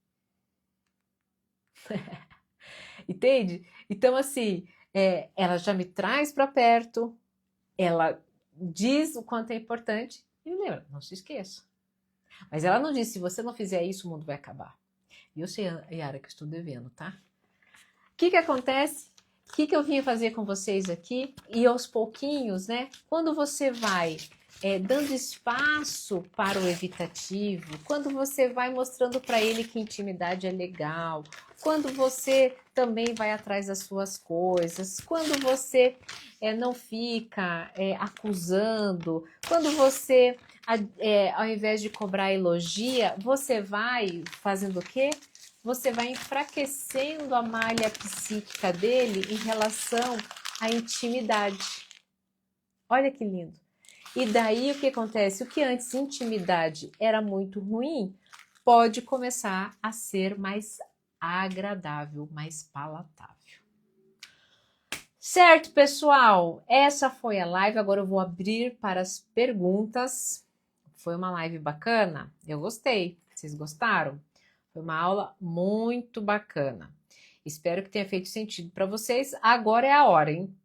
Entende? Então, assim, ela já me traz para perto, ela diz o quanto é importante e me lembra, não se esqueça. Mas ela não disse, se você não fizer isso, o mundo vai acabar. E eu sei, Yara, que estou devendo, tá? O que acontece? O que eu vim fazer com vocês aqui? E aos pouquinhos, né? Quando você vai dando espaço para o evitativo, quando você vai mostrando para ele que intimidade é legal, quando você também vai atrás das suas coisas, quando você não fica acusando, quando você, ao invés de cobrar elogia, você vai fazendo o quê? Você vai enfraquecendo a malha psíquica dele em relação à intimidade. Olha que lindo. E daí o que acontece? O que antes intimidade era muito ruim, pode começar a ser mais agradável, mais palatável. Certo, pessoal? Essa foi a live. Agora eu vou abrir para as perguntas. Foi uma live bacana? Eu gostei. Vocês gostaram? Foi uma aula muito bacana. Espero que tenha feito sentido para vocês. Agora é a hora, hein?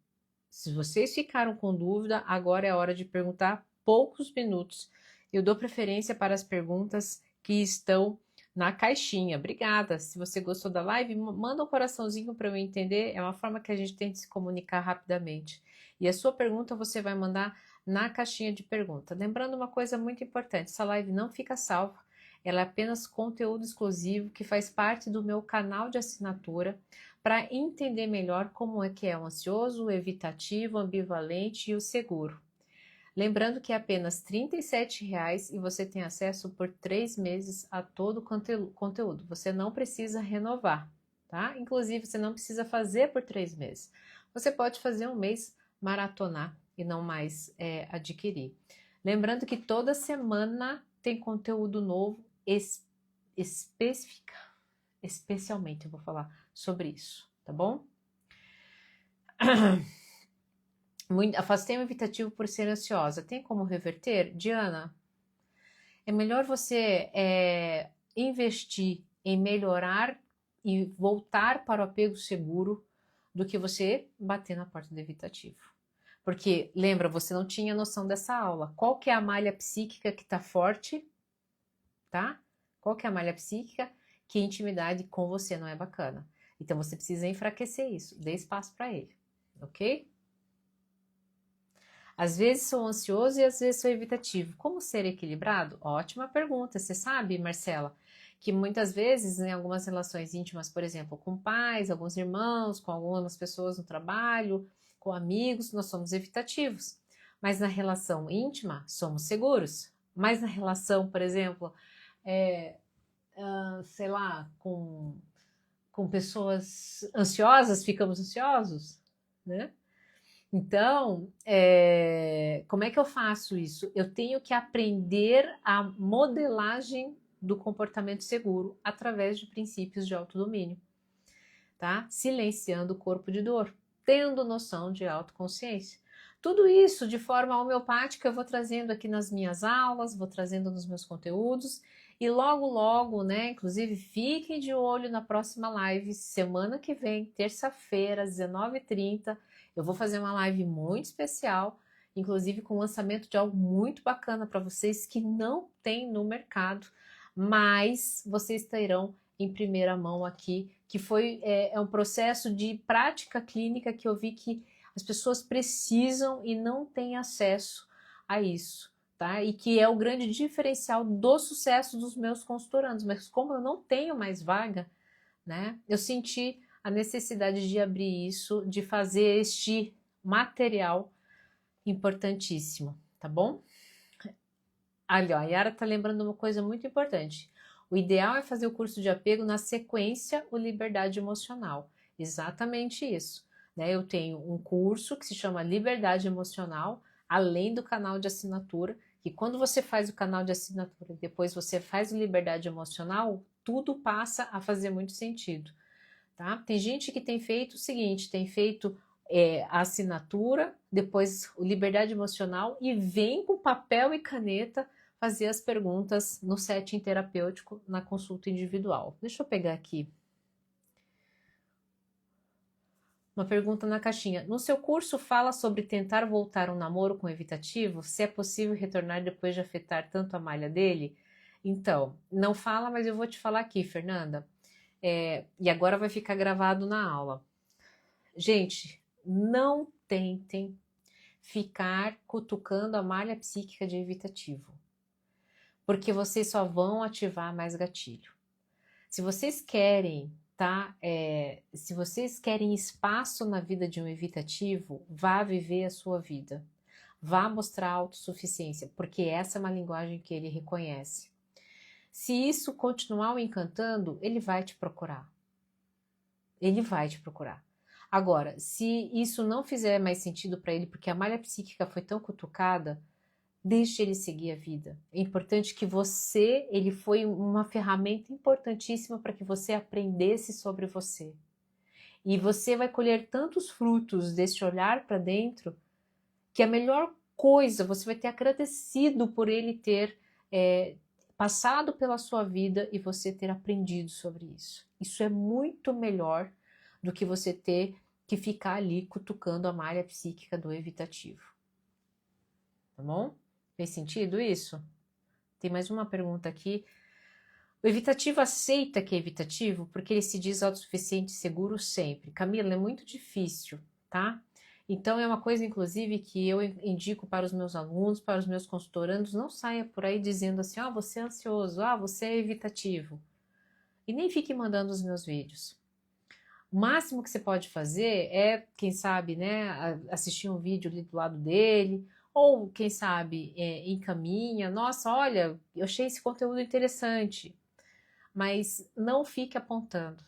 Se vocês ficaram com dúvida, agora é a hora de perguntar poucos minutos. Eu dou preferência para as perguntas que estão na caixinha. Obrigada. Se você gostou da live, manda um coraçãozinho para eu entender. É uma forma que a gente tem de se comunicar rapidamente. E a sua pergunta você vai mandar na caixinha de pergunta. Lembrando uma coisa muito importante, essa live não fica salva. Ela é apenas conteúdo exclusivo que faz parte do meu canal de assinatura para entender melhor como é que é o ansioso, o evitativo, o ambivalente e o seguro. Lembrando que é apenas R$ 37,00 e você tem acesso por 3 meses a todo o conteúdo. Você não precisa renovar, tá? Inclusive, você não precisa fazer por 3 meses. Você pode fazer um mês, maratonar e não mais adquirir. Lembrando que toda semana tem conteúdo novo, especialmente eu vou falar sobre isso, tá bom? Afastei o evitativo por ser ansiosa. Tem como reverter? Diana, é melhor você investir em melhorar e voltar para o apego seguro do que você bater na porta do evitativo. Porque, lembra, você não tinha noção dessa aula. Qual que é a malha psíquica que está forte? Tá? Qual que é a malha psíquica? Que intimidade com você não é bacana. Então, você precisa enfraquecer isso. Dê espaço para ele, ok? Às vezes sou ansioso e às vezes sou evitativo. Como ser equilibrado? Ótima pergunta. Você sabe, Marcela, que muitas vezes em algumas relações íntimas, por exemplo, com pais, alguns irmãos, com algumas pessoas no trabalho, com amigos, nós somos evitativos. Mas na relação íntima, somos seguros. Mas na relação, por exemplo, sei lá, com pessoas ansiosas, ficamos ansiosos, né? Então, como é que eu faço isso? Eu tenho que aprender a modelagem do comportamento seguro através de princípios de autodomínio, tá? Silenciando o corpo de dor, tendo noção de autoconsciência. Tudo isso de forma homeopática eu vou trazendo aqui nas minhas aulas, vou trazendo nos meus conteúdos e logo, logo, né? Inclusive, fiquem de olho na próxima live, semana que vem, terça-feira, às 19h30. Eu vou fazer uma live muito especial, inclusive com o lançamento de algo muito bacana para vocês que não tem no mercado, mas vocês terão em primeira mão aqui, que é um processo de prática clínica que eu vi que as pessoas precisam e não têm acesso a isso, tá? E que é o grande diferencial do sucesso dos meus consultorandos. Mas como eu não tenho mais vaga, né? Eu senti a necessidade de abrir isso, de fazer este material importantíssimo, tá bom? Ali, ó, a Yara tá lembrando uma coisa muito importante. O ideal é fazer o curso de apego na sequência, o liberdade emocional. Exatamente isso. Né? Eu tenho um curso que se chama Liberdade Emocional, além do canal de assinatura, que quando você faz o canal de assinatura, depois você faz o Liberdade Emocional, tudo passa a fazer muito sentido. Tá? Tem gente que tem feito o seguinte, tem feito a assinatura, depois o Liberdade Emocional e vem com papel e caneta fazer as perguntas no setting terapêutico na consulta individual. Deixa eu pegar aqui uma pergunta na caixinha. No seu curso fala sobre tentar voltar um namoro com evitativo? Se é possível retornar depois de afetar tanto a malha dele? Então, não fala, mas eu vou te falar aqui, Fernanda. E agora vai ficar gravado na aula. Gente, não tentem ficar cutucando a malha psíquica de evitativo, porque vocês só vão ativar mais gatilho. Se vocês querem, tá? Se vocês querem espaço na vida de um evitativo, vá viver a sua vida. Vá mostrar autossuficiência, porque essa é uma linguagem que ele reconhece. Se isso continuar o encantando, ele vai te procurar. Ele vai te procurar. Agora, se isso não fizer mais sentido para ele, porque a malha psíquica foi tão cutucada, deixe ele seguir a vida. É importante que ele foi uma ferramenta importantíssima para que você aprendesse sobre você. E você vai colher tantos frutos desse olhar para dentro, que a melhor coisa, você vai ter agradecido por ele ter passado pela sua vida e você ter aprendido sobre isso. Isso é muito melhor do que você ter que ficar ali cutucando a malha psíquica do evitativo. Tá bom? Fez sentido isso? Tem mais uma pergunta aqui. O evitativo aceita que é evitativo porque ele se diz autossuficiente e seguro sempre. Camila, é muito difícil, tá? Então é uma coisa, inclusive, que eu indico para os meus alunos, para os meus consultorandos, não saia por aí dizendo assim, você é ansioso, você é evitativo. E nem fique mandando os meus vídeos. O máximo que você pode fazer é, quem sabe, né, assistir um vídeo ali do lado dele, ou quem sabe encaminha, nossa, olha, eu achei esse conteúdo interessante, mas não fique apontando,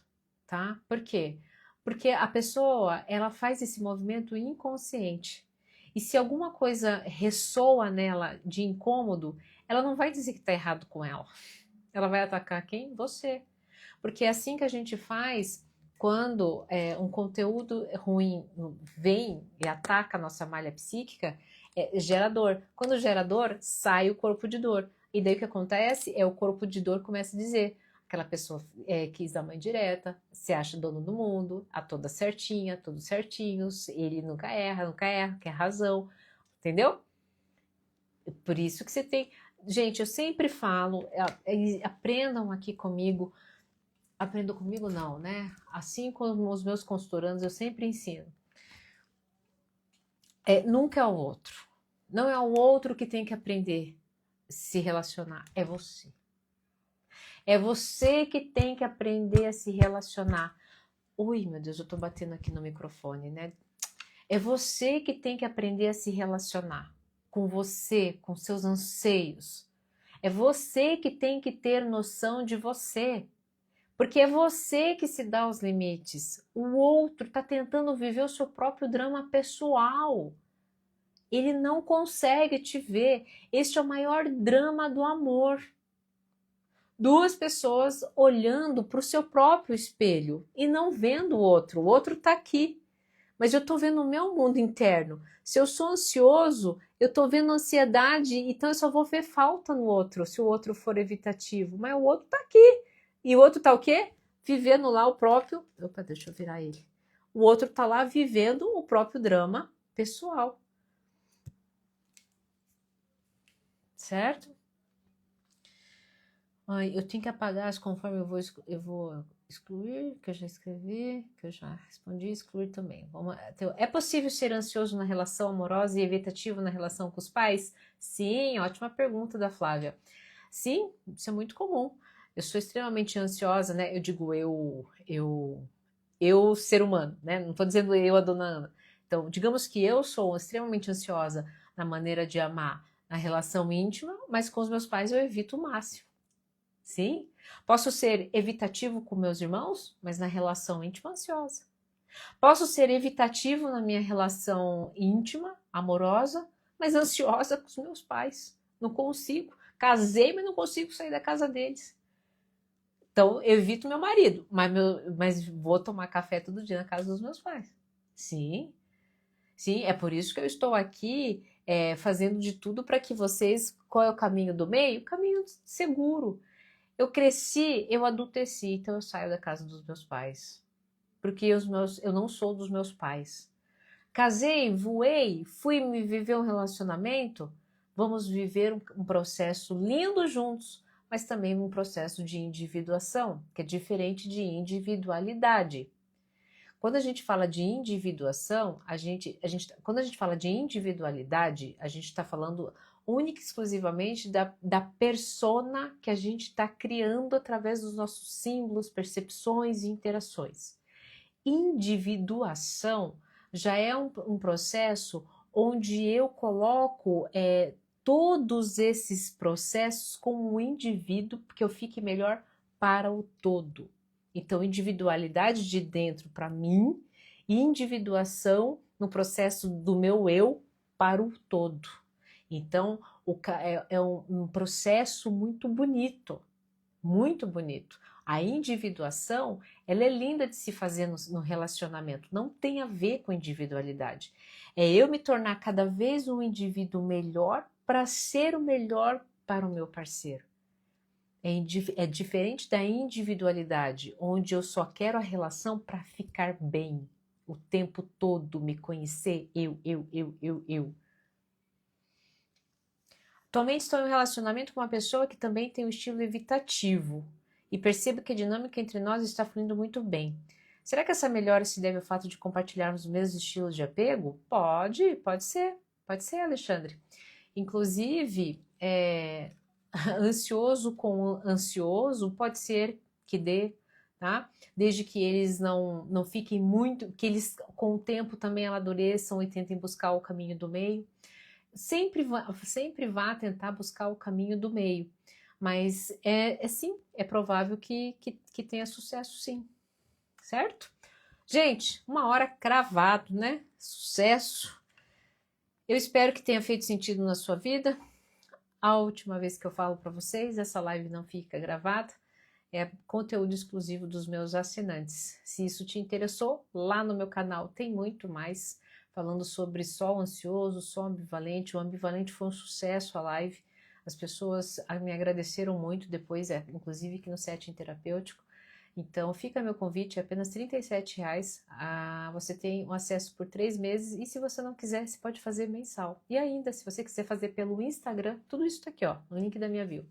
tá? Por quê? Porque a pessoa, ela faz esse movimento inconsciente, e se alguma coisa ressoa nela de incômodo, ela não vai dizer que está errado com ela vai atacar quem? Você, porque é assim que a gente faz quando um conteúdo ruim vem e ataca a nossa malha psíquica, gera dor. Quando gera dor, sai o corpo de dor. E daí o que acontece é o corpo de dor começa a dizer, aquela pessoa quis dar uma indireta, se acha dono do mundo, a toda certinha, todos certinhos, ele nunca erra, quer razão, entendeu? Por isso que você tem... Gente, eu sempre falo, aprendam aqui comigo, aprendo comigo não, né? Assim como os meus consultorandos, eu sempre ensino. Nunca é o outro. Não é o outro que tem que aprender a se relacionar, é você. É você que tem que aprender a se relacionar. Ui, meu Deus, eu tô batendo aqui no microfone, né? É você que tem que aprender a se relacionar com você, com seus anseios. É você que tem que ter noção de você. Porque é você que se dá os limites. O outro está tentando viver o seu próprio drama pessoal. Ele não consegue te ver. Este é o maior drama do amor. Duas pessoas olhando para o seu próprio espelho e não vendo o outro. O outro está aqui, mas eu estou vendo o meu mundo interno. Se eu sou ansioso, eu estou vendo ansiedade, então eu só vou ver falta no outro, se o outro for evitativo. Mas o outro está aqui. E o outro está o quê? Vivendo lá o próprio... Opa, deixa eu virar ele. O outro está lá vivendo o próprio drama pessoal. Certo? Ai, eu tenho que apagar as conforme eu vou excluir, que eu já escrevi, que eu já respondi, excluir também. É possível ser ansioso na relação amorosa e evitativo na relação com os pais? Sim, ótima pergunta da Flávia. Sim, isso é muito comum. Eu sou extremamente ansiosa, né? Eu digo eu ser humano, né? Não estou dizendo eu, a dona Ana. Então, digamos que eu sou extremamente ansiosa na maneira de amar, na relação íntima, mas com os meus pais eu evito o máximo. Sim, posso ser evitativo com meus irmãos, mas na relação íntima ansiosa. Posso ser evitativo na minha relação íntima, amorosa, mas ansiosa com os meus pais. Não consigo. Casei, mas não consigo sair da casa deles. Então, eu evito meu marido, mas vou tomar café todo dia na casa dos meus pais. Sim, sim, é por isso que eu estou aqui fazendo de tudo para que vocês... Qual é o caminho do meio? O caminho seguro. Eu cresci, eu adulteci, então eu saio da casa dos meus pais. Porque eu não sou dos meus pais. Casei, voei, fui me viver um relacionamento, vamos viver um processo lindo juntos, mas também um processo de individuação, que é diferente de individualidade. Quando a gente fala de individuação, quando a gente fala de individualidade, a gente está falando única e exclusivamente da persona que a gente está criando através dos nossos símbolos, percepções e interações. Individuação já é um processo onde eu coloco todos esses processos como um indivíduo, porque eu fique melhor para o todo. Então, individualidade de dentro para mim e individuação no processo do meu eu para o todo. Então, é um processo muito bonito, muito bonito. A individuação, ela é linda de se fazer no relacionamento, não tem a ver com individualidade. É eu me tornar cada vez um indivíduo melhor para ser o melhor para o meu parceiro. É diferente da individualidade, onde eu só quero a relação para ficar bem, o tempo todo me conhecer, eu. Atualmente estou em um relacionamento com uma pessoa que também tem um estilo evitativo e percebo que a dinâmica entre nós está fluindo muito bem. Será que essa melhora se deve ao fato de compartilharmos os mesmos estilos de apego? Pode ser, Alexandre. Inclusive, ansioso com ansioso pode ser que dê, tá? Desde que eles não fiquem muito, que eles com o tempo também amadureçam e tentem buscar o caminho do meio. Sempre vá tentar buscar o caminho do meio, mas sim, é provável que tenha sucesso sim, certo? Gente, 1 hora cravado, né? Sucesso! Eu espero que tenha feito sentido na sua vida. A última vez que eu falo para vocês, essa live não fica gravada, é conteúdo exclusivo dos meus assinantes. Se isso te interessou, lá no meu canal tem muito mais, falando sobre sol ansioso, sol ambivalente. O ambivalente foi um sucesso a live, as pessoas me agradeceram muito depois, inclusive aqui no setting terapêutico. Então fica meu convite, é apenas R$37, você tem um acesso por 3 meses e se você não quiser, você pode fazer mensal. E ainda, se você quiser fazer pelo Instagram, tudo isso tá aqui ó, no link da minha bio.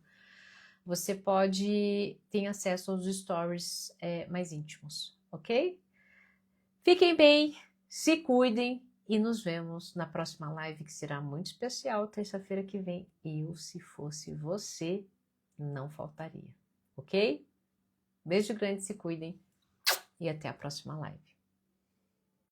Você pode ter acesso aos stories mais íntimos, ok? Fiquem bem, se cuidem E nos vemos na próxima live, que será muito especial, terça-feira que vem. Eu, se fosse você, não faltaria. Ok? Beijo grande, se cuidem e até a próxima live.